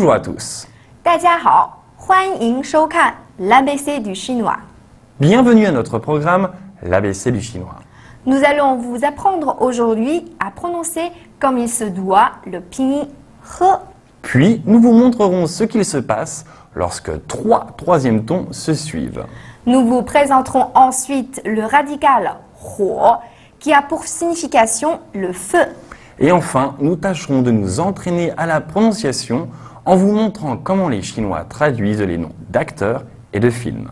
Bonjour à tous. 大家好，欢迎收看 l'ABC du chinois. Bienvenue à notre programme l'ABC du chinois. Nous allons vous apprendre aujourd'hui à prononcer comme il se doit le pinyin He. Puis, nous vous montrerons ce qu'il se passe lorsque trois troisièmes tons se suivent. Nous vous présenterons ensuite le radical Huo qui a pour signification le feu. Et enfin, nous tâcherons de nous entraîner à la prononciation en vous montrant comment les Chinois traduisent les noms d'acteurs et de films.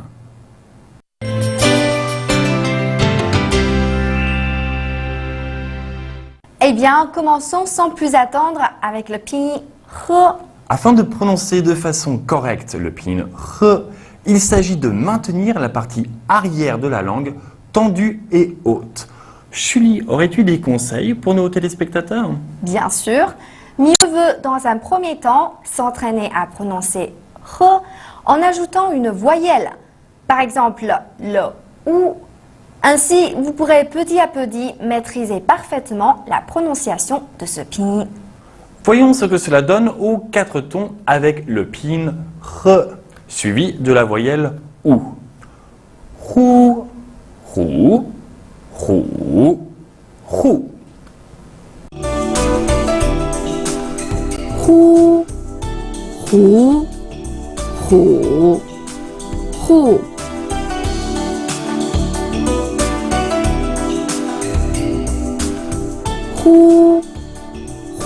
Eh bien, commençons sans plus attendre avec le pinyin He. Afin de prononcer de façon correcte le pinyin He, il s'agit de maintenir la partie arrière de la langue tendue et haute. Julie, aurais-tu des conseils pour nos téléspectateurs? Bien sûr, mieux vaut dans un premier temps s'entraîner à prononcer He en ajoutant une voyelle, par exemple le ou. Ainsi, vous pourrez petit à petit maîtriser parfaitement la prononciation de ce pinyin. Voyons ce que cela donne aux quatre tons avec le pinyin He, suivi de la voyelle OU. Hou, hou, hou, hou. Hu, hu, hu, hu. Hu,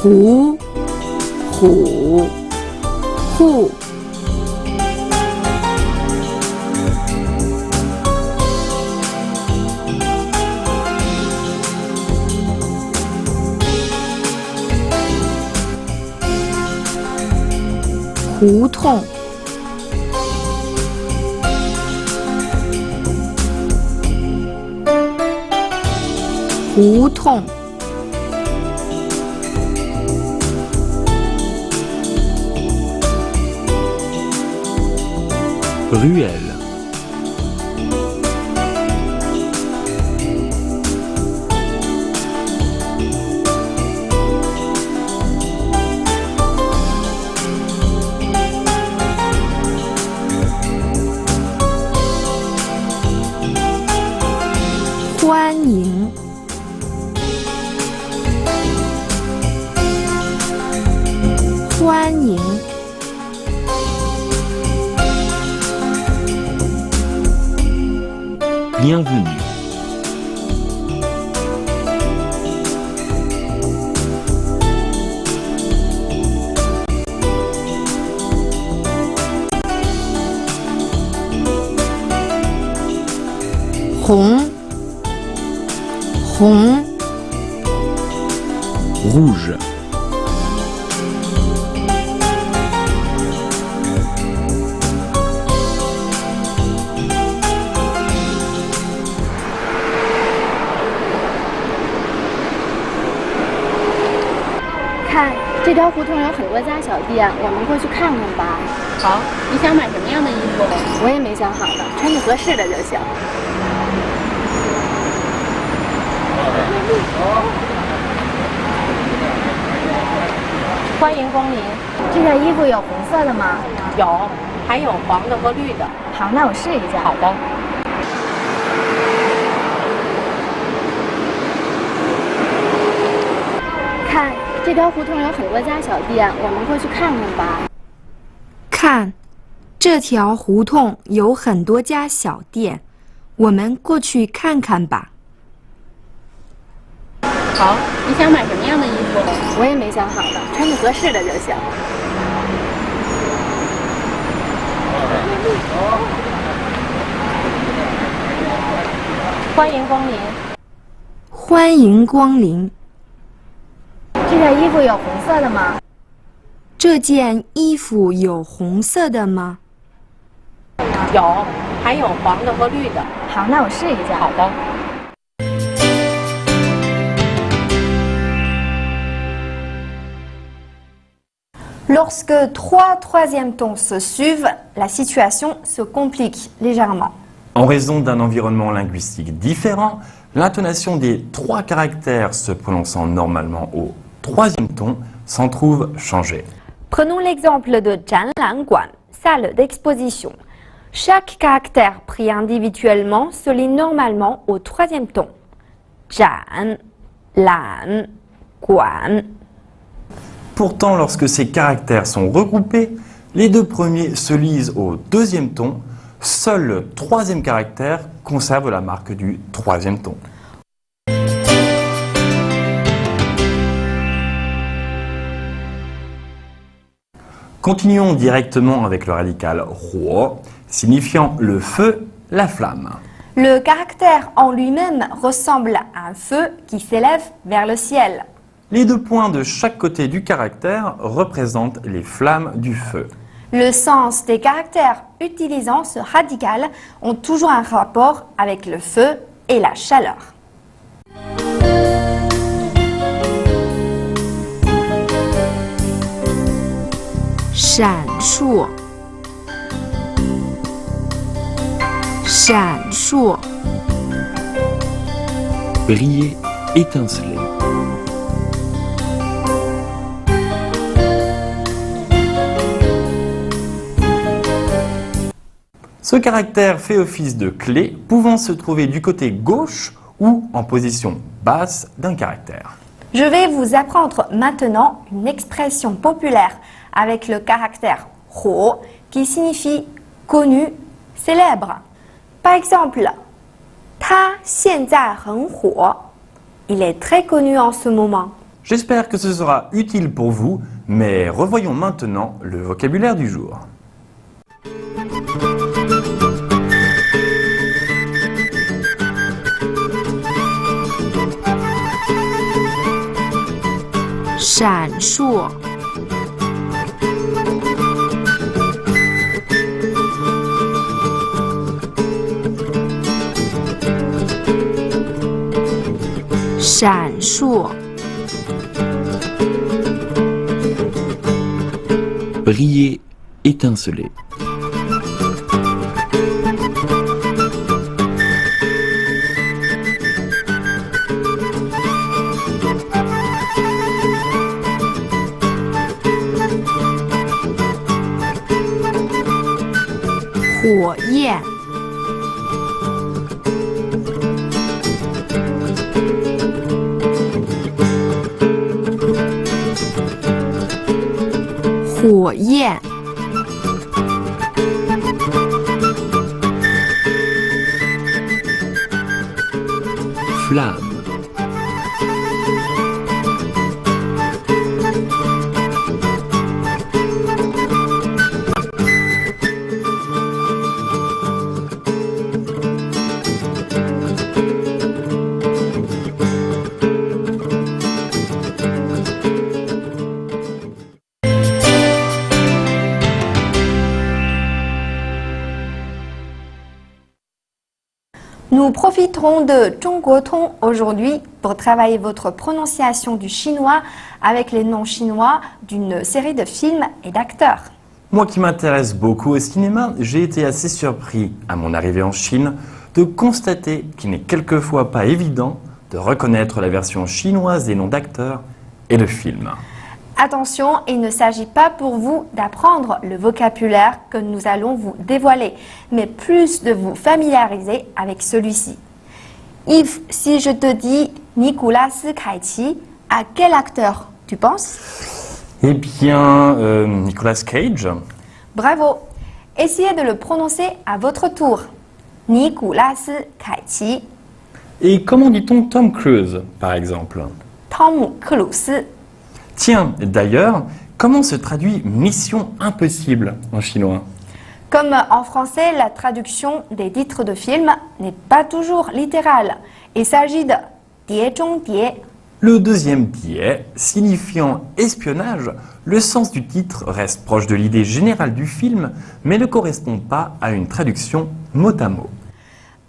hu, hu, hu. Hu tong. Hu tong. Ruelle. Hoan ying. Hoan ying. Bienvenue. Hong. Hong. Rouge.看，这条胡同有很多家小店，我们过去看看吧。好，你想买什么样的衣服？我也没想好呢，穿着合适的就行。欢迎光临。这件衣服有红色的吗？有，还有黄的和绿的。好，那我试一件。好的。看，这条胡同有很多家小店，我们过去看看吧。看，这条胡同有很多家小店，我们过去看看吧。好，你想买什么样的衣服？我也没想好呢，穿着合适的就行。欢迎光临。欢迎光临。这件衣服有红色的吗？这件衣服有红色的吗？有，还有黄的和绿的。好，那我试一件。好的。Lorsque trois troisièmes tons se suivent, la situation se complique légèrement. En raison d'un environnement linguistique différent, l'intonation des trois caractères se prononçant normalement au troisième ton s'en trouve changée. Prenons l'exemple de 展览馆, salle d'exposition. Chaque caractère pris individuellement se lit normalement au troisième ton. 展览馆. Pourtant, lorsque ces caractères sont regroupés, les deux premiers se lisent au deuxième ton, seul le troisième caractère conserve la marque du troisième ton. Continuons directement avec le radical 火, signifiant le feu, la flamme. Le caractère en lui-même ressemble à un feu qui s'élève vers le ciel. Les deux points de chaque côté du caractère représentent les flammes du feu. Le sens des caractères utilisant ce radical ont toujours un rapport avec le feu et la chaleur. Shan shuo. Shan shuo. Briller, étinceler. Ce caractère fait office de clé pouvant se trouver du côté gauche ou en position basse d'un caractère. Je vais vous apprendre maintenant une expression populaire avec le caractère 火 qui signifie connu, célèbre. Par exemple, 他现在很火. Il est très connu en ce moment. J'espère que ce sera utile pour vous, mais revoyons maintenant le vocabulaire du jour. Shan shuo. Shan shuo. Briller, étinceler. Huo yan. Huo yan. Flamme. Nous profiterons de Zhongguotong aujourd'hui pour travailler votre prononciation du chinois avec les noms chinois d'une série de films et d'acteurs. Moi qui m'intéresse beaucoup au cinéma, j'ai été assez surpris à mon arrivée en Chine de constater qu'il n'est quelquefois pas évident de reconnaître la version chinoise des noms d'acteurs et de films. Attention, il ne s'agit pas pour vous d'apprendre le vocabulaire que nous allons vous dévoiler, mais plus de vous familiariser avec celui-ci. Yves, si je te dis Nicolas Cage, à quel acteur tu penses? Eh bien, Nicolas Cage. Bravo! Essayez de le prononcer à votre tour. Nicolas Cage. Et comment dit-on Tom Cruise, par exemple? Tom Cruise. Tiens, d'ailleurs, comment se traduit Mission Impossible en chinois? Comme en français, la traduction des titres de films n'est pas toujours littérale. Il s'agit de Die Zhong Die. Le deuxième die, signifiant espionnage, le sens du titre reste proche de l'idée générale du film, mais ne correspond pas à une traduction mot à mot.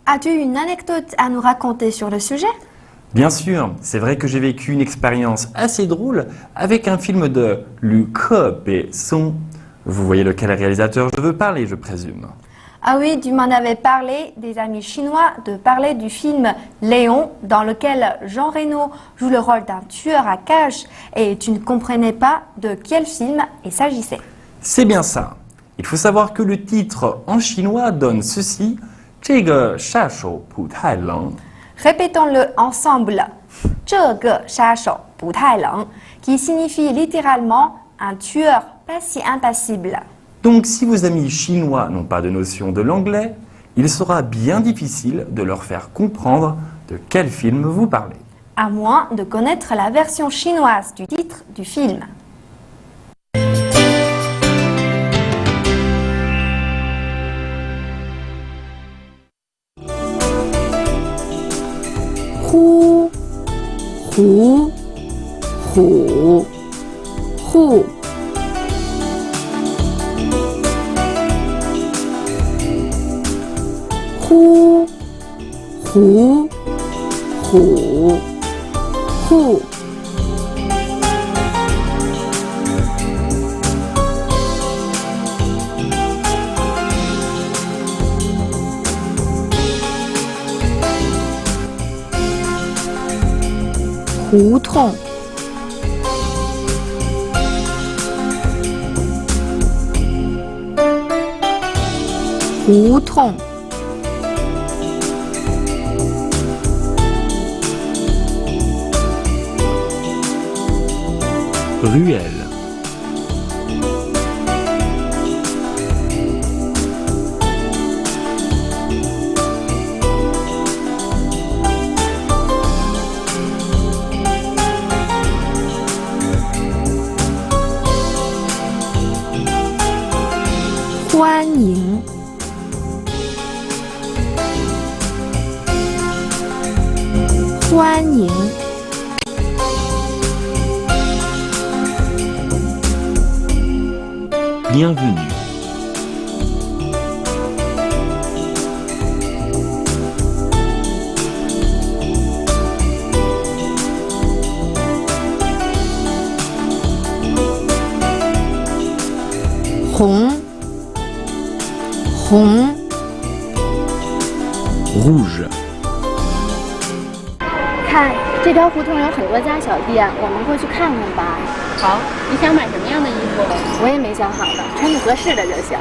As-tu une anecdote à nous raconter sur le sujet? Bien sûr, c'est vrai que j'ai vécu une expérience assez drôle avec un film de Luc Besson. Vous voyez lequel réalisateur je veux parler, je présume. Ah oui, tu m'en avais parlé, des amis chinois, de parler du film Léon, dans lequel Jean Reno joue le rôle d'un tueur à gages, et tu ne comprenais pas de quel film il s'agissait. C'est bien ça. Il faut savoir que le titre en chinois donne ceci, 这个杀手不太冷. Répétons-le ensemble. 这个杀手不太冷, qui signifie littéralement un tueur pas si impassible. Donc si vos amis chinois n'ont pas de notion de l'anglais, il sera bien difficile de leur faire comprendre de quel film vous parlez. À moins de connaître la version chinoise du titre du film. Hu, hu, hu, hu. Hu, hu, hu, hu. Hu tong. Hu tong. Ruelle. Hoan ying. Hoan ying. Bienvenue. Hong. Hong. Rouge. 看，这条胡同有很多家小店，我们过去看看吧。好，你想买什么样的衣服？我也没想好呢，穿着合适的就行。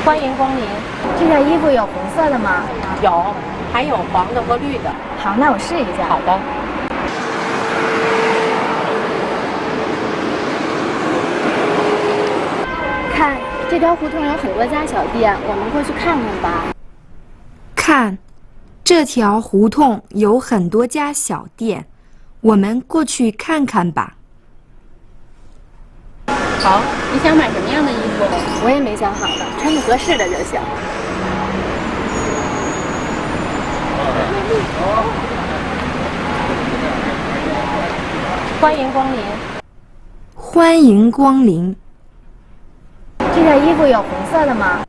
欢迎光临。这件衣服有红色的吗？有，还有黄的和绿的。好，那我试一下。好的。看，这条胡同有很多家小店，我们过去看看吧。看，这条胡同有很多家小店，我们过去看看吧。好，你想买什么样的衣服？我也没想好呢，穿着合适的就行。欢迎光临。欢迎光临。这件衣服有红色的吗？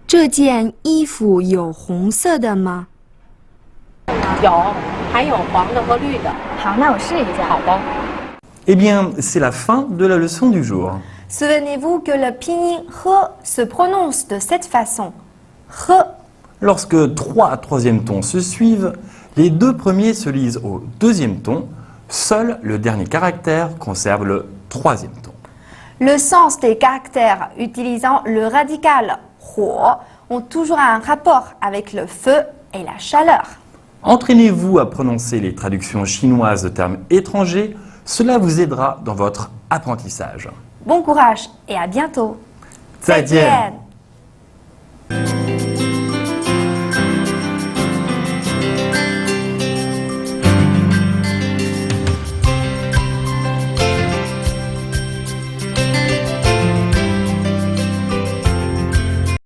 这件衣服有红色的吗？有，还有黄的和绿的。好，那我试一下。好的。Eh bien, c'est la fin de la leçon du jour. Souvenez-vous que le pinyin He se prononce de cette façon. He. Lorsque trois troisièmes tons se suivent, les deux premiers se lisent au deuxième ton, seul le dernier caractère conserve le troisième ton. Le sens des caractères utilisant le radical Huo ont toujours un rapport avec le feu et la chaleur. Entraînez-vous à prononcer les traductions chinoises de termes étrangers, cela vous aidera dans votre apprentissage. Bon courage et à bientôt. 再见。